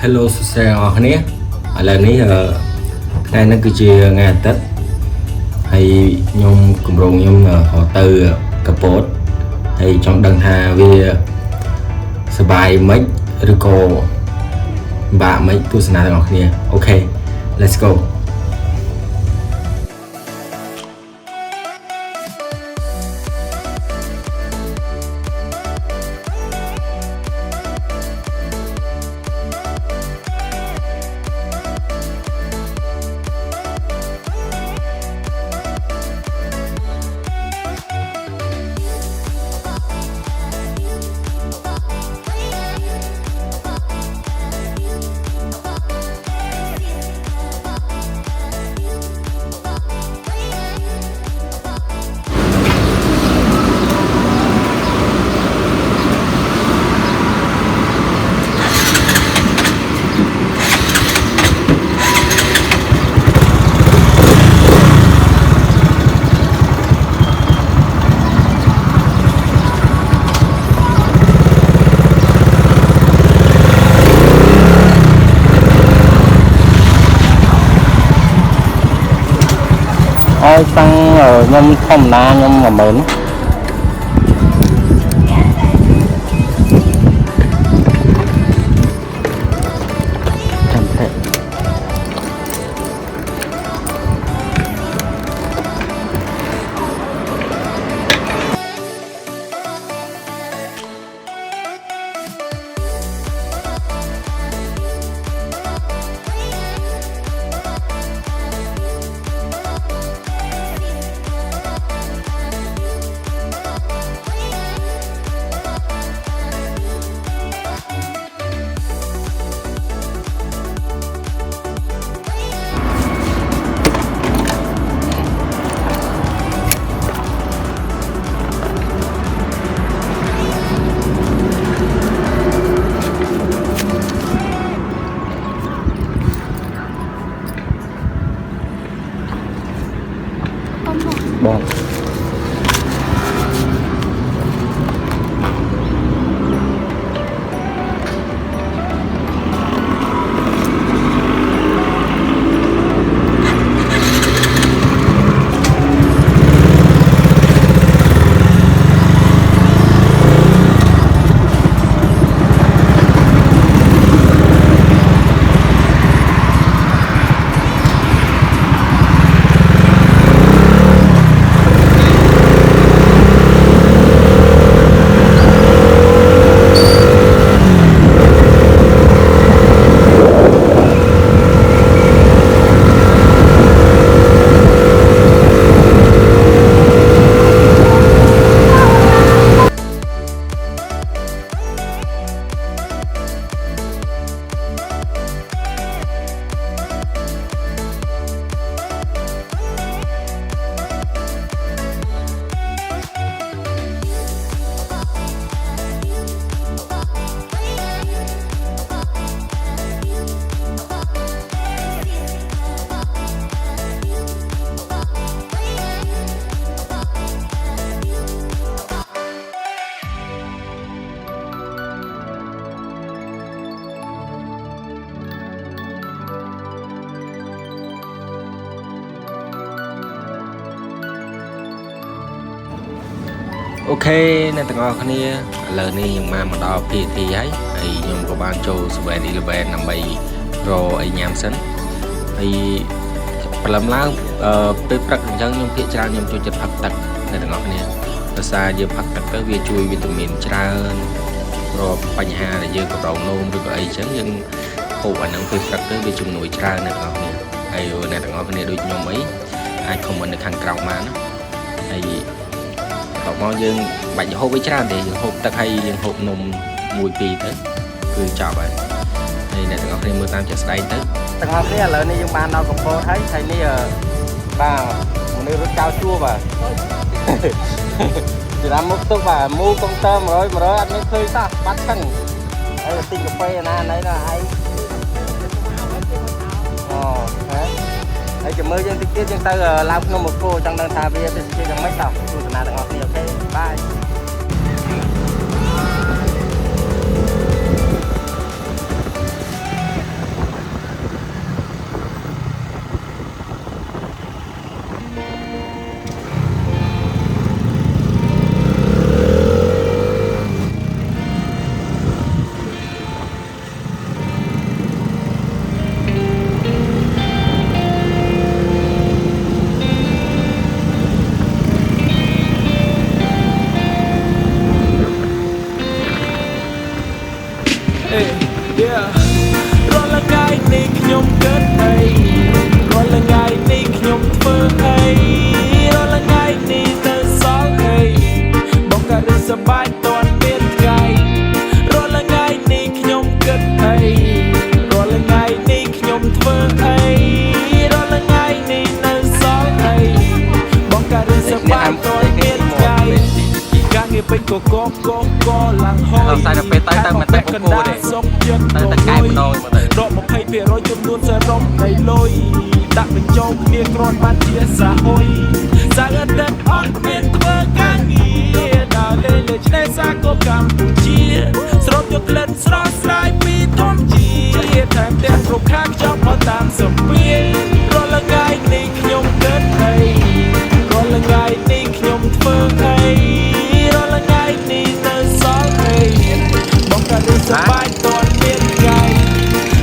Hello សួស្តីអ្នកនរគ្នាឥឡូវនេះថ្ងៃនេះគឺជាថ្ងៃអាទិត្យហើយខ្ញុំគម្រោងខ្ញុំទៅកពតហើយចង់ដឹងថាវាសប្បាយមិនឬក៏បាក់មិនទស្សនាទាំងអស់គ្នាអូខេ let's go ôi xăng ở nhâm không na nhâm mà mến bon ok nên từng ngọc này lời này nhưng mà đó thì ấy nhưng có ban châu về đi về nằm bay rồi ấy nhám sấn thì làm lá tới bậc chân nhưng phía trang nhưng cho chất phật tật nên từng ngọc này xa giờ phật tật tới việc chui vitamin tra rồi bánh hà là giờ có đầu nôn rồi ấy chứ nhưng phụ ảnh năng phía tật tới việc chung nổi tra này ngọc này hay này từng ngọc này đôi nhóm ấy ai không mình được hàng cào mà hay mong dương bạn hộp với tràn thì hộp tật hay hộp nôm mùi pì tới cứ chọn vậy đây này tầng ngọc này mưa tam chợ đây tới tầng ngọc này là này dương ban đâu cũng có thấy thầy này vào một nơi rất cao chua và thì làm một tốt và mua công tơ mà rồi anh mới khơi sao bắt thân đây là tinh cà phê na đấy là ai hãy chào mừng dân tiếp dân tới làm không một cô trong đơn thà bia trên trong mấy tàu tôi là đang ngọt nhiều ok bye នេះខ្ញុំគិតអីរាល់ថ្ងៃនេះខ្ញុំធ្វើអីរាល់ថ្ងៃនេះនៅសល់អីបងក៏រឹសសប្បាយតន់មានថ្ងៃរាល់ថ្ងៃនេះខ្ញុំគិតអីរាល់ថ្ងៃនេះខ្ញុំធ្វើអីរាល់ថ្ងៃនេះនៅសល់អីបងក៏រឹសសប្បាយតន់មានថ្ងៃការងារពេញក៏កឡើងហយតែពេលទៅមិនទៅគូទេសុខចិត្តទៅកែម្ដងទៅដក 20% ចំនួនសរុបនៃលុយដាក់បញ្ចូលគ្នាគ្រាន់បានជាសហុយសាកតែអត់មានធ្វើការងារដើរលេងលើឆ្នេរសាគរកម្ពុជាស្រោបយកក្លិនស្រស់ស្រាយពីធម្មជាតិថែមទាំងគ្រប់ខាងចង់មកតាមសម្ពាធរាល់ថ្ងៃនេះខ្ញុំគិតអីរាល់ថ្ងៃនេះខ្ញុំធ្វើអីរាល់ថ្ងៃនេះនៅសល់អីបងក៏រឹសសប្បាយតន់មានថ្ងៃ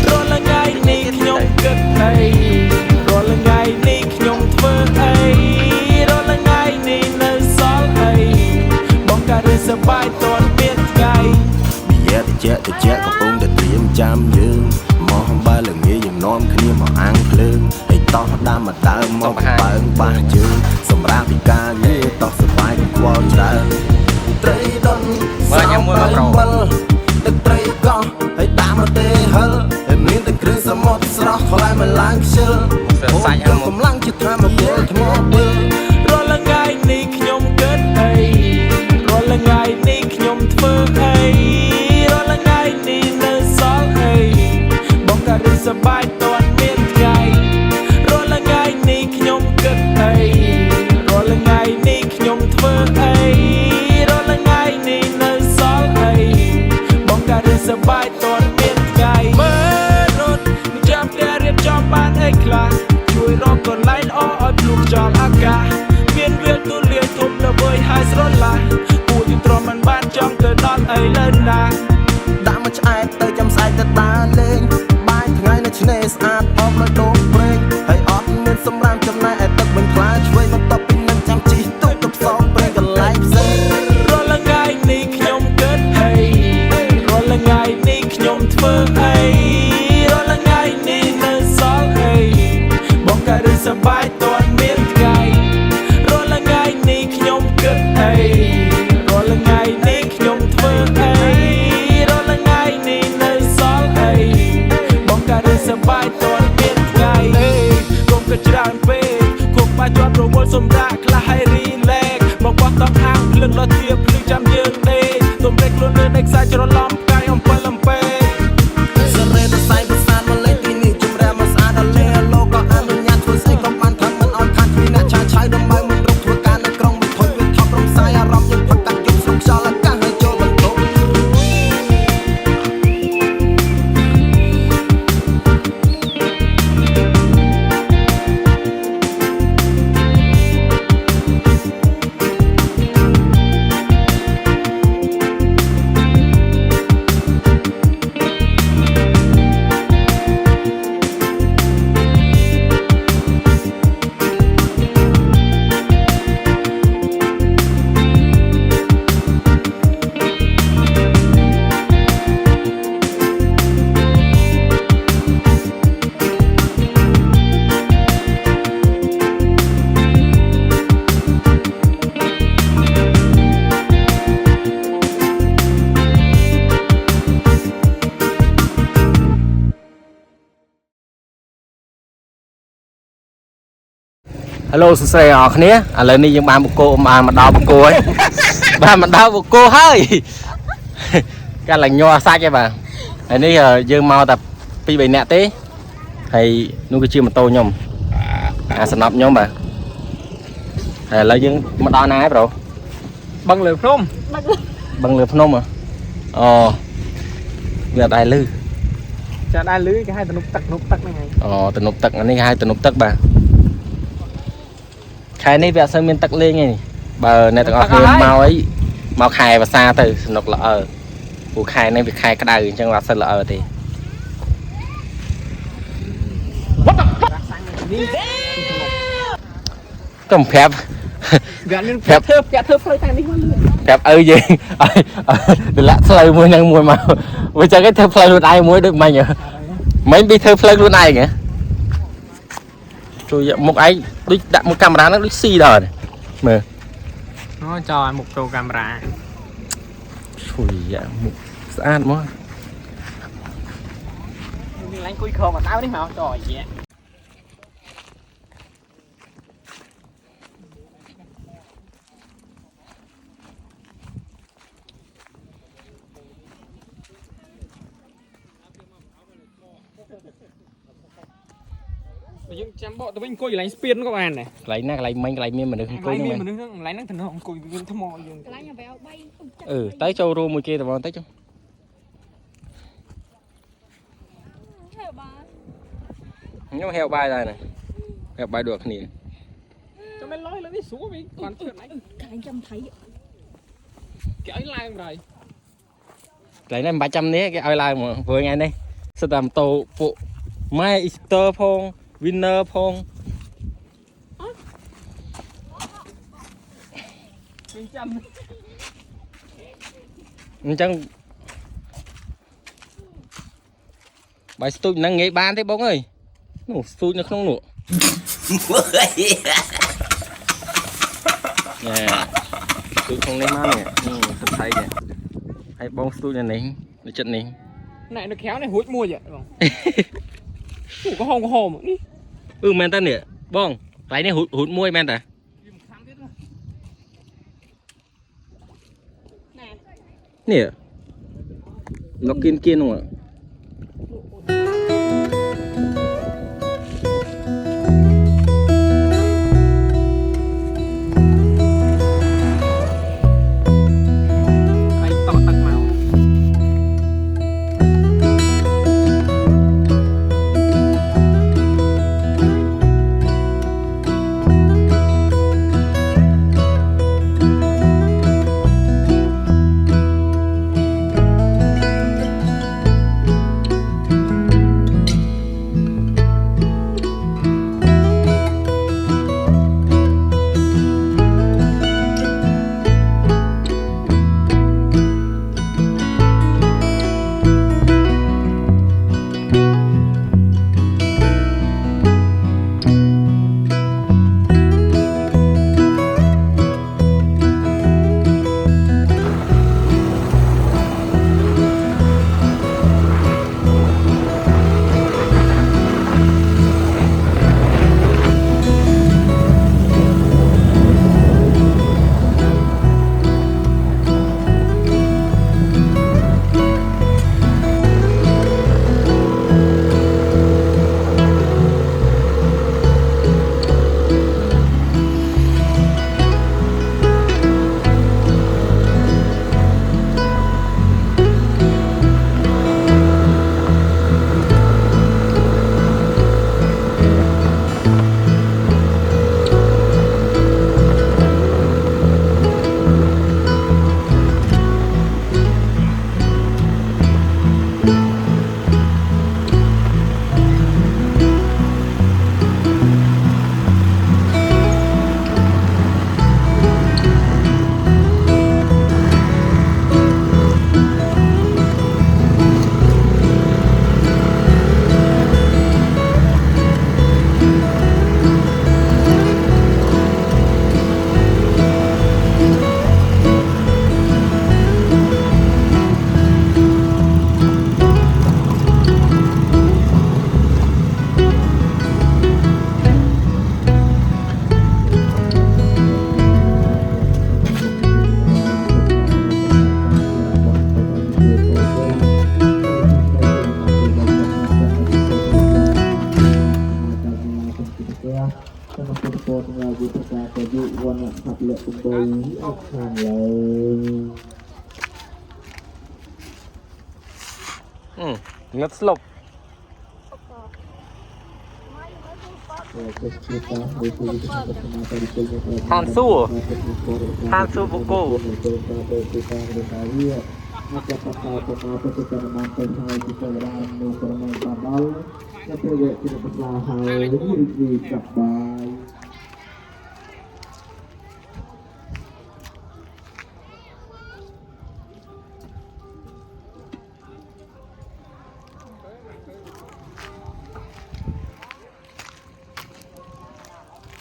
រាល់ថ្ងៃនេះខ្ញុំគិតអីរាល់ថ្ងៃនេះខ្ញុំធ្វើអីរាល់ថ្ងៃនេះនៅសល់អីបងក៏រឹសសប្បាយតន់មានថ្ងៃនិយាយតិចកំពុងតែត្រៀមចាំយើងមកបើល្ងាយើងនាំគ្នាមកអាំងភ្លើងហើយតោះដាំមកដើមមកបើងបាសជើងសម្រាប់ពីការងារតោះសប្បាយខ្វល់ច្រើនត្រីដុនបើញ៉ាំមួយមកប្រោទឹកត្រីកោះហើយដាក់មកទេហិលហើយមានតែគ្រឿងសមុទ្រស្រស់ខ្លាយមកឡើងខ្ជិលសាច់កម្លាំងជាធម្មពលថ្មពលរាល់ថ្ងៃនេះខ្ញុំគិតអីរាល់ថ្ងៃនេះខ្ញុំធ្វើអីរាល់ថ្ងៃនេះនៅសល់អីបងក៏រឹសសប្បាយតន់មានថ្ងៃរាល់ថ្ងៃនេះខ្ញុំគិតអីរាល់ថ្ងៃនេះខ្ញុំធ្វើអីរាល់ថ្ងៃនេះនៅសល់អីបងក៏រឹសសប្បាយតន់មានថ្ងៃមើលរត់មិនចាំតែរៀបចំបានអីខ្លះជួយរកកន្លែងល្អឲ្យភ្លុកចោលអាកាសមានវាលទូលាយធំល្វើយហើយស្រឡះពូទីត្រមមិនបានចង់ទៅដល់អីលើណាដាក់មកឆ្អែតទៅចាំស្អែកទៅដើរលេងបាយថ្ងៃនៅឆ្នេរស្អាតអមដោយដងព្រេងហើយអត់មានសម្រាប់ចំណាយឲ្យទឹកមិនខ្លាចឆ្វេងបន្ទាប់ពីនឹងចាំជីទុកទៅផ្សងព្រេងកន្លែងផ្សេងរាល់ថ្ងៃនេះខ្ញុំគិតអីរាល់ថ្ងៃនេះខ្ញុំធ្វើអីរាល់ថ្ងៃនេះនៅសល់អីបងក៏រឹសសប្បាយតន់មានថ្ងៃរាល់ថ្ងៃនេះខ្ញុំគិតអីរាល់ថ្ងៃនេះខ្ញុំធ្វើអីរាល់ថ្ងៃនេះនៅសល់អីបងក៏រឹសសប្បាយតន់មានថ្ងៃកុំក៏ច្រើនពេកគុំបាច់ជាប់រវល់សម្រាប់ខ្លះឲ្យរីលែកមកបោះតោះអាំងភ្លឹងលោះធៀបភ្លឺចាំយើងទេទុំរែកខ្លួនលើនៃខ្សែច្រឡំផ្កាយអំពិលអំពេសរេតសៃប្រសាទមកលេងទីនេះជំរាបមកស្អាតដល់លេលោកក៏អនុញ្ញាតធ្វើស្អីក៏បានខំមិនអត់ខាត់គ្នាអ្នកឆាឆៃដើម្បីមិនរកធ្វើការនៅក្រុងមិនធុញវាថប់រំសាយអារម្មណ៍យើងផុតកាត់យប់ស្រុកខ្យល់អាកាសហើយចូលបន្ទប់Hello សួស្តីអ្នកគ្នាឥឡូវនេះយើងបានបកគោបានមកដល់បកគោហើយបានមកដល់បកគោហើយកាលឡើងញ័រសាច់ហើយបាទហើយនេះយើងមកតែ2 3នាក់ទេហើយនោះគឺជាម៉ូតូខ្ញុំអាសំណប់ខ្ញុំបាទហើយឥឡូវយើងមកដល់ណាហើយប្រូបឹងលើភ្នំបឹងលើភ្នំអូវាអត់ដែរលឺចាដែរលឺគេហៅទំនប់ទឹកហ្នឹងហើយអូទំនប់ទឹកនេះគេហៅទំនប់ទឹកបាទខែនេះវាអត់សូវមានទឹកលេងទេបើអ្នកទាំងអស់គ្នាមកអីមកខែភាសាទៅสนุกល្អព្រោះខែនេះវាខែក្តៅអញ្ចឹងវាអត់សូវល្អទេកុំប្រាប់ធ្វើផ្លូវតាមនេះមកប្រាប់ឪយើងឲ្យលាក់ផ្លូវមួយនឹងមួយមកវាចឹងគេធ្វើផ្លូវខ្លួនឯងមួយដូចមិញ mấy bị thơ phơi luôn này kìa rồi một ấy đích đặt một camera nó đích xì đời này mà nó cho một tô camera ui dạ một sát quá lấy cùi khô mà tao đi mà trời vậy chăm bộ tụi mình coi lấy spin các bạn này lấy nè lấy mấy lấy miên mà được lấy miên mà đứng lấy năng thần hồn coi thăm mò tới châu rô mùi kia tụi bọn tới châu nhưng mà heo bay đây này heo bay được nè cho mấy lối lên đi xuống đi còn chuyện này cái chăm thấy cái ấy like rồi lấy này 300 đấy cái ai lại mà vừa ngày đây sao làm tổ phụ mai Easter phong winner phong chẳng bài tôi năng nghệ ban thế bóng ơi nổ tôi nó không nổ nè tôi không lấy má nè thật thấy nè hay bóng tôi này này nó chân này này nó khéo này hút mua vậy không có hồng men ta nè bong lấy này hút môi men ta nè nó kiên kiên không ạ ngất slop than su buku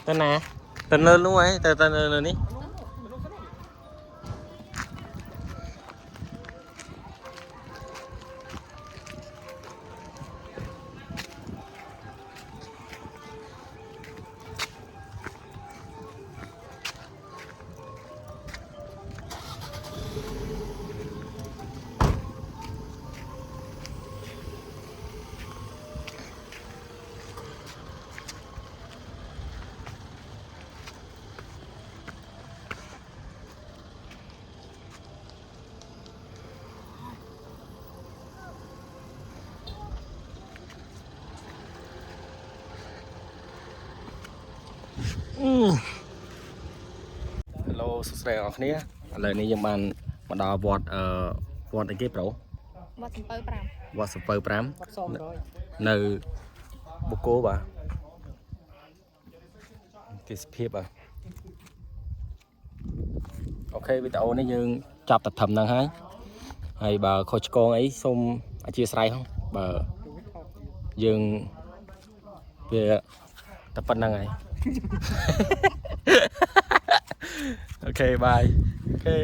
tên nè tên lên luôn ấy tên lên đi Hello សួស្តីអ្នកនរគ្នាឥឡូវនេះយើងបានមកដល់វត្តវត្តអីគេប្រូ វត្តសំពៅ5 វត្តសំពៅ5 វត្តសមរយ នៅបូកូបាទទេសភាពបាទអូខេវីដេអូនេះយើងចាប់តែត្រឹមហ្នឹងហើយបើខុសឆ្គងអីសូមអធិស្ឋានផងបើយើងវាតែប៉ុណ្្នឹងហើយអូខេបាយអូខេ